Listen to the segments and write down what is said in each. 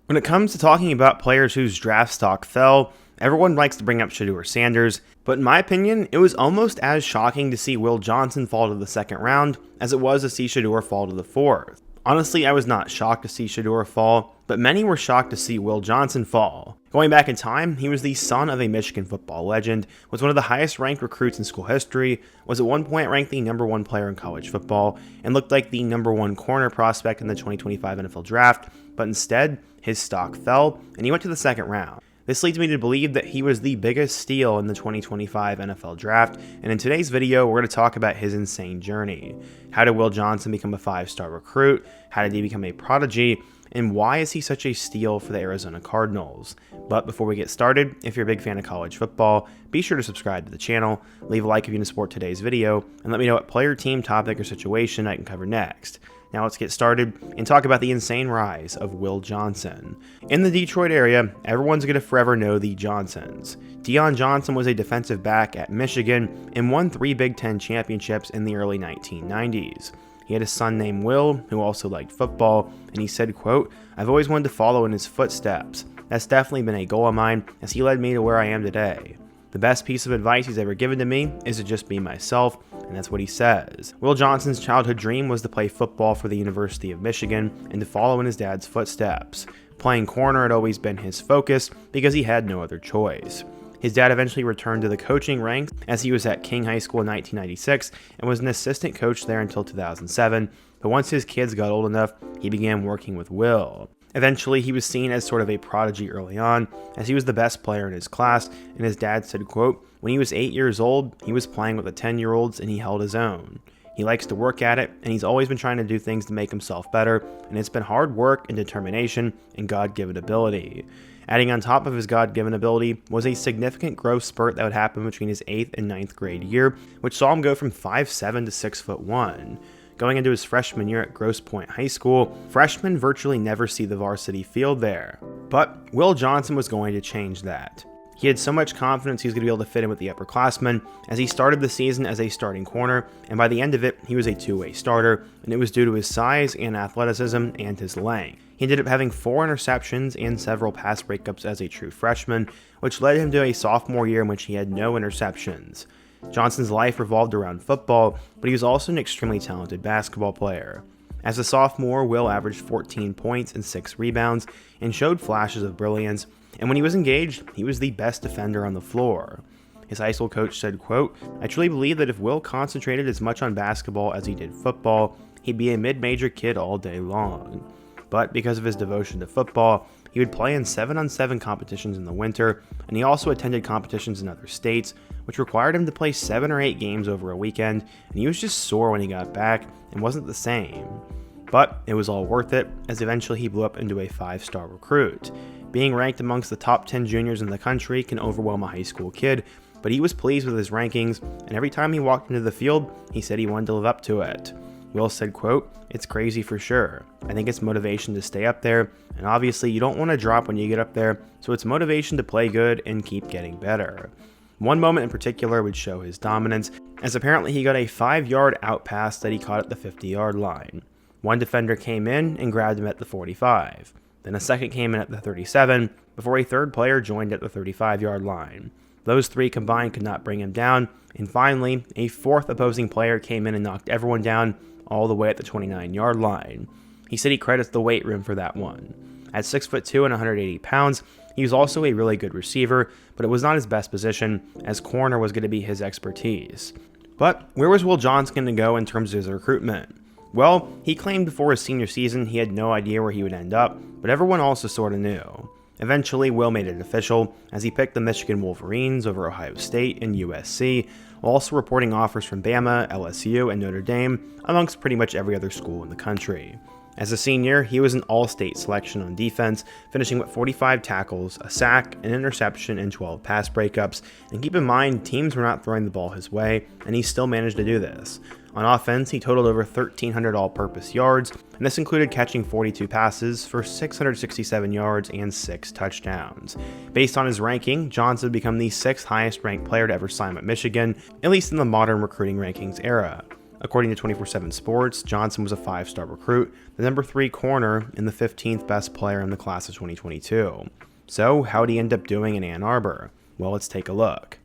When it comes to talking about players whose draft stock fell, everyone likes to bring up Shedeur Sanders, but in my opinion, it was almost as shocking to see Will Johnson fall to the second round as it was to see Shedeur fall to the fourth. Honestly, I was not shocked to see Shedeur fall, but many were shocked to see Will Johnson fall. Going back in time, he was the son of a Michigan football legend, was one of the highest ranked recruits in school history, was at one point ranked the number one player in college football, and looked like the number one corner prospect in the 2025 NFL draft, but instead, his stock fell, and he went to the second round. This leads me to believe that he was the biggest steal in the 2025 NFL draft, and in today's video, we're going to talk about his insane journey. How did Will Johnson become a 5-star recruit? How did he become a prodigy? And why is he such a steal for the Arizona Cardinals? But before we get started, if you're a big fan of college football, be sure to subscribe to the channel, leave a like if you want to support today's video, and let me know what player, team, topic, or situation I can cover next. Now let's get started and talk about the insane rise of Will Johnson. In the Detroit area, everyone's going to forever know the Johnsons. Deion Johnson was a defensive back at Michigan and won 3 Big Ten championships in the early 1990s. He had a son named Will, who also liked football, and he said, quote, "I've always wanted to follow in his footsteps. That's definitely been a goal of mine as he led me to where I am today. The best piece of advice he's ever given to me is to just be myself," and that's what he says. Will Johnson's childhood dream was to play football for the University of Michigan and to follow in his dad's footsteps. Playing corner had always been his focus because he had no other choice. His dad eventually returned to the coaching ranks as he was at King High School in 1996 and was an assistant coach there until 2007, but once his kids got old enough, he began working with Will. Eventually, he was seen as sort of a prodigy early on, as he was the best player in his class, and his dad said, quote, "When he was 8 years old, he was playing with the 10-year-olds and he held his own. He likes to work at it, and he's always been trying to do things to make himself better, and it's been hard work and determination and God-given ability." Adding on top of his God-given ability was a significant growth spurt that would happen between his 8th and 9th grade year, which saw him go from 5'7" to 6'1". Going into his freshman year at Grosse Pointe High School, freshmen virtually never see the varsity field there. But Will Johnson was going to change that. He had so much confidence he was going to be able to fit in with the upperclassmen as he started the season as a starting corner, and by the end of it, he was a two-way starter, and it was due to his size and athleticism and his length. He ended up having 4 interceptions and several pass breakups as a true freshman, which led him to a sophomore year in which he had no interceptions. Johnson's life revolved around football, but he was also an extremely talented basketball player. As a sophomore, Will averaged 14 points and 6 rebounds and showed flashes of brilliance, and when he was engaged, he was the best defender on the floor. His high school coach said, quote, "I truly believe that if Will concentrated as much on basketball as he did football, he'd be a mid-major kid all day long." But because of his devotion to football, he would play in 7-on-7 competitions in the winter, and he also attended competitions in other states, which required him to play 7 or 8 games over a weekend, and he was just sore when he got back and wasn't the same. But it was all worth it, as eventually he blew up into a 5-star recruit. Being ranked amongst the top 10 juniors in the country can overwhelm a high school kid, but he was pleased with his rankings, and every time he walked into the field, he said he wanted to live up to it. Will said, quote, "It's crazy for sure. I think it's motivation to stay up there, and obviously you don't want to drop when you get up there, so it's motivation to play good and keep getting better." One moment in particular would show his dominance, as apparently he got a 5-yard out pass that he caught at the 50-yard line. One defender came in and grabbed him at the 45. Then a second came in at the 37, before a third player joined at the 35-yard line. Those 3 combined could not bring him down, and finally, a 4th opposing player came in and knocked everyone down all the way at the 29-yard line. He said he credits the weight room for that one. At 6'2" and 180 pounds, he was also a really good receiver, but it was not his best position, as corner was going to be his expertise. But where was Will Johnson going to go in terms of his recruitment? Well, he claimed before his senior season he had no idea where he would end up, but everyone also sort of knew. Eventually, Will made it official, as he picked the Michigan Wolverines over Ohio State and USC, while also reporting offers from Bama, LSU, and Notre Dame, amongst pretty much every other school in the country. As a senior, he was an all-state selection on defense, finishing with 45 tackles, a sack, an interception, and 12 pass breakups. And keep in mind, teams were not throwing the ball his way, and he still managed to do this. On offense, he totaled over 1,300 all-purpose yards, and this included catching 42 passes for 667 yards and 6 touchdowns. Based on his ranking, Johnson would become the 6th highest ranked player to ever sign with Michigan, at least in the modern recruiting rankings era. According to 24/7 Sports, Johnson was a 5-star recruit, the number 3 corner, and the 15th best player in the class of 2022. So, how'd he end up doing in Ann Arbor? Well, let's take a look.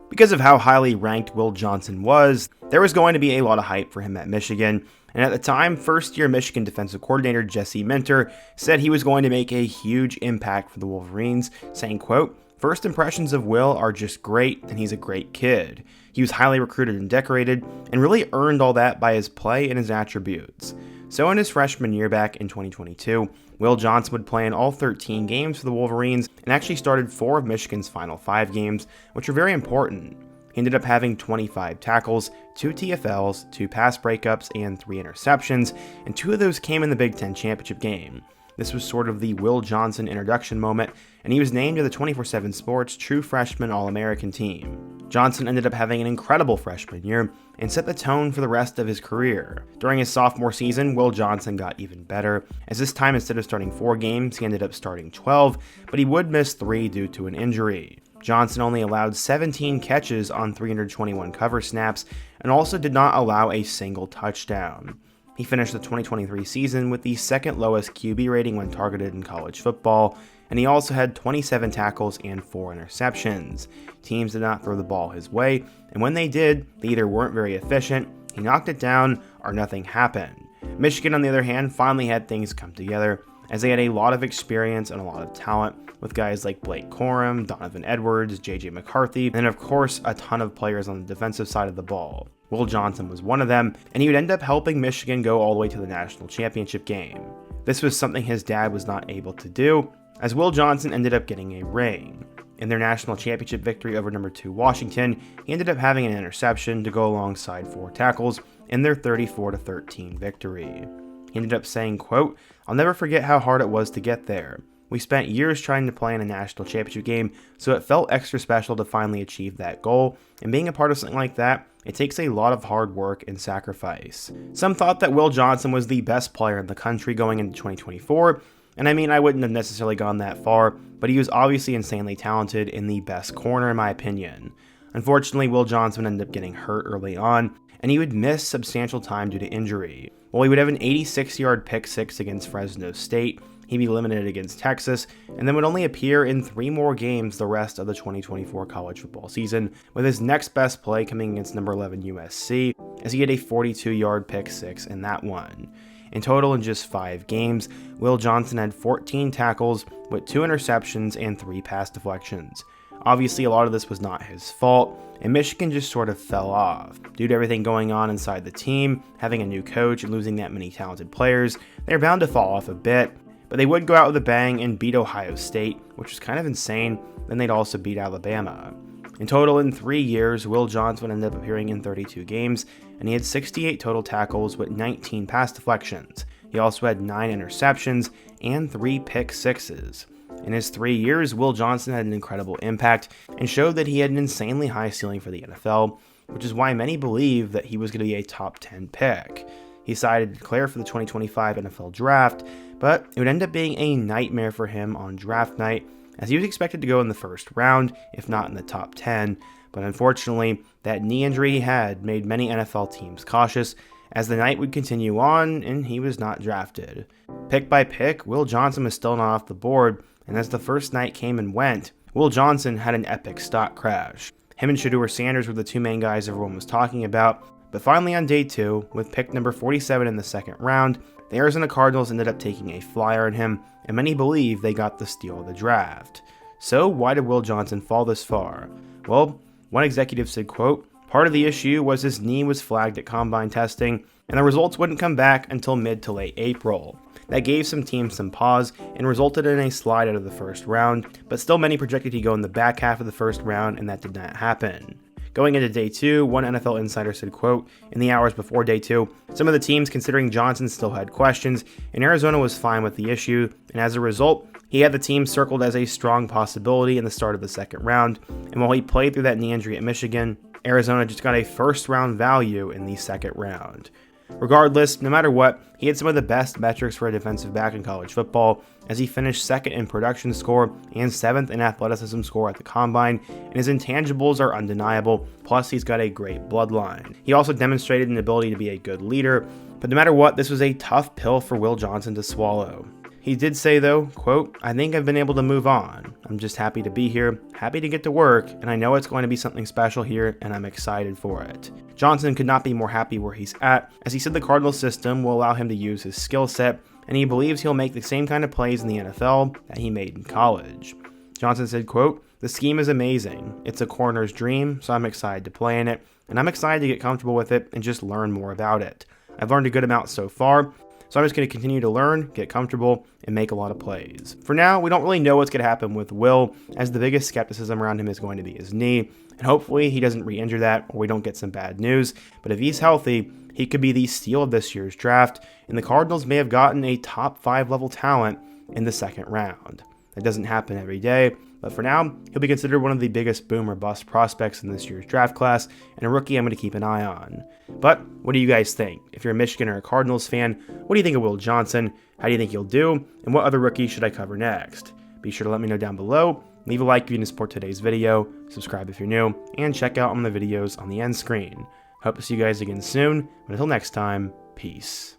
Because of how highly ranked Will Johnson was, there was going to be a lot of hype for him at Michigan, and at the time, first-year Michigan defensive coordinator Jesse Minter said he was going to make a huge impact for the Wolverines, saying, quote, "First impressions of Will are just great, and he's a great kid. He was highly recruited and decorated, and really earned all that by his play and his attributes." So in his freshman year back in 2022, Will Johnson would play in all 13 games for the Wolverines and actually started 4 of Michigan's final 5 games, which were very important. He ended up having 25 tackles, 2 TFLs, 2 pass breakups, and 3 interceptions, and 2 of those came in the Big Ten championship game. This was sort of the Will Johnson introduction moment, and he was named to the 24/7 Sports True Freshman All-American team. Johnson ended up having an incredible freshman year and set the tone for the rest of his career. During his sophomore season, Will Johnson got even better, as this time instead of starting 4 games, he ended up starting 12, but he would miss 3 due to an injury. Johnson only allowed 17 catches on 321 cover snaps and also did not allow a single touchdown. He finished the 2023 season with the second lowest QB rating when targeted in college football, and he also had 27 tackles and 4 interceptions. Teams did not throw the ball his way, and when they did, they either weren't very efficient, he knocked it down, or nothing happened. Michigan, on the other hand, finally had things come together, as they had a lot of experience and a lot of talent, with guys like Blake Corum, Donovan Edwards, JJ McCarthy, and of course a ton of players on the defensive side of the ball. Will Johnson was one of them, and he would end up helping Michigan go all the way to the national championship game. This was something his dad was not able to do, as Will Johnson ended up getting a ring. In their national championship victory over number 2 Washington, he ended up having an interception to go alongside 4 tackles in their 34-13 victory. He ended up saying, quote, "I'll never forget how hard it was to get there. We spent years trying to play in a national championship game, so it felt extra special to finally achieve that goal, and being a part of something like that, it takes a lot of hard work and sacrifice." Some thought that Will Johnson was the best player in the country going into 2024, and I mean, I wouldn't have necessarily gone that far, but he was obviously insanely talented and the best corner in my opinion. Unfortunately, Will Johnson ended up getting hurt early on, and he would miss substantial time due to injury. While he would have an 86-yard pick 6 against Fresno State, he'd be limited against Texas, and then would only appear in 3 more games the rest of the 2024 college football season, with his next best play coming against number 11 USC, as he had a 42-yard pick 6 in that one. In total, in just 5 games, Will Johnson had 14 tackles with 2 interceptions and 3 pass deflections. Obviously, a lot of this was not his fault, and Michigan just sort of fell off. Due to everything going on inside the team, having a new coach and losing that many talented players, they're bound to fall off a bit, but they would go out with a bang and beat Ohio State, which was kind of insane. Then they'd also beat Alabama. In total, in 3 years, Will Johnson ended up appearing in 32 games, and he had 68 total tackles with 19 pass deflections. He also had 9 interceptions and 3 pick 6s. In his 3 years, Will Johnson had an incredible impact and showed that he had an insanely high ceiling for the NFL, which is why many believe that he was going to be a top 10 pick. He decided to declare for the 2025 NFL Draft, but it would end up being a nightmare for him on draft night, as he was expected to go in the first round, if not in the top 10, but unfortunately, that knee injury he had made many NFL teams cautious, as the night would continue on and he was not drafted. Pick by pick, Will Johnson was still not off the board, and as the first night came and went, Will Johnson had an epic stock crash. Him and Shedeur Sanders were the 2 main guys everyone was talking about, but finally on day 2, with pick number 47 in the second round, the Arizona Cardinals ended up taking a flyer on him, and many believe they got the steal of the draft. So why did Will Johnson fall this far? Well, one executive said, quote, "Part of the issue was his knee was flagged at combine testing, and the results wouldn't come back until mid to late April. That gave some teams some pause and resulted in a slide out of the first round, but still many projected he'd go in the back half of the first round, and that did not happen." Going into day 2, one NFL insider said, quote, "In the hours before day 2, some of the teams considering Johnson still had questions, and Arizona was fine with the issue, and as a result, he had the team circled as a strong possibility in the start of the second round, and while he played through that knee injury at Michigan, Arizona just got a first round value in the second round." Regardless, no matter what, he had some of the best metrics for a defensive back in college football, as he finished 2nd in production score and 7th in athleticism score at the combine, and his intangibles are undeniable, plus he's got a great bloodline. He also demonstrated an ability to be a good leader, but no matter what, this was a tough pill for Will Johnson to swallow. He did say though, quote, "I think I've been able to move on. I'm just happy to be here, happy to get to work, and I know it's going to be something special here, and I'm excited for it." Johnson could not be more happy where he's at, as he said the Cardinals system will allow him to use his skill set, and he believes he'll make the same kind of plays in the NFL that he made in college. Johnson said, quote, "The scheme is amazing. It's a corner's dream, so I'm excited to play in it, and I'm excited to get comfortable with it and just learn more about it. I've learned a good amount so far, so I'm just going to continue to learn, get comfortable, and make a lot of plays." For now, we don't really know what's going to happen with Will, as the biggest skepticism around him is going to be his knee, and hopefully he doesn't re-injure that or we don't get some bad news, but if he's healthy, he could be the steal of this year's draft, and the Cardinals may have gotten a top 5 level talent in the 2nd round. That doesn't happen every day, but for now, he'll be considered one of the biggest boom or bust prospects in this year's draft class, and a rookie I'm going to keep an eye on. But what do you guys think? If you're a Michigan or a Cardinals fan, what do you think of Will Johnson? How do you think he'll do? And what other rookie should I cover next? Be sure to let me know down below. Leave a like if you want to support today's video, subscribe if you're new, and check out all the videos on the end screen. Hope to see you guys again soon, but until next time, peace.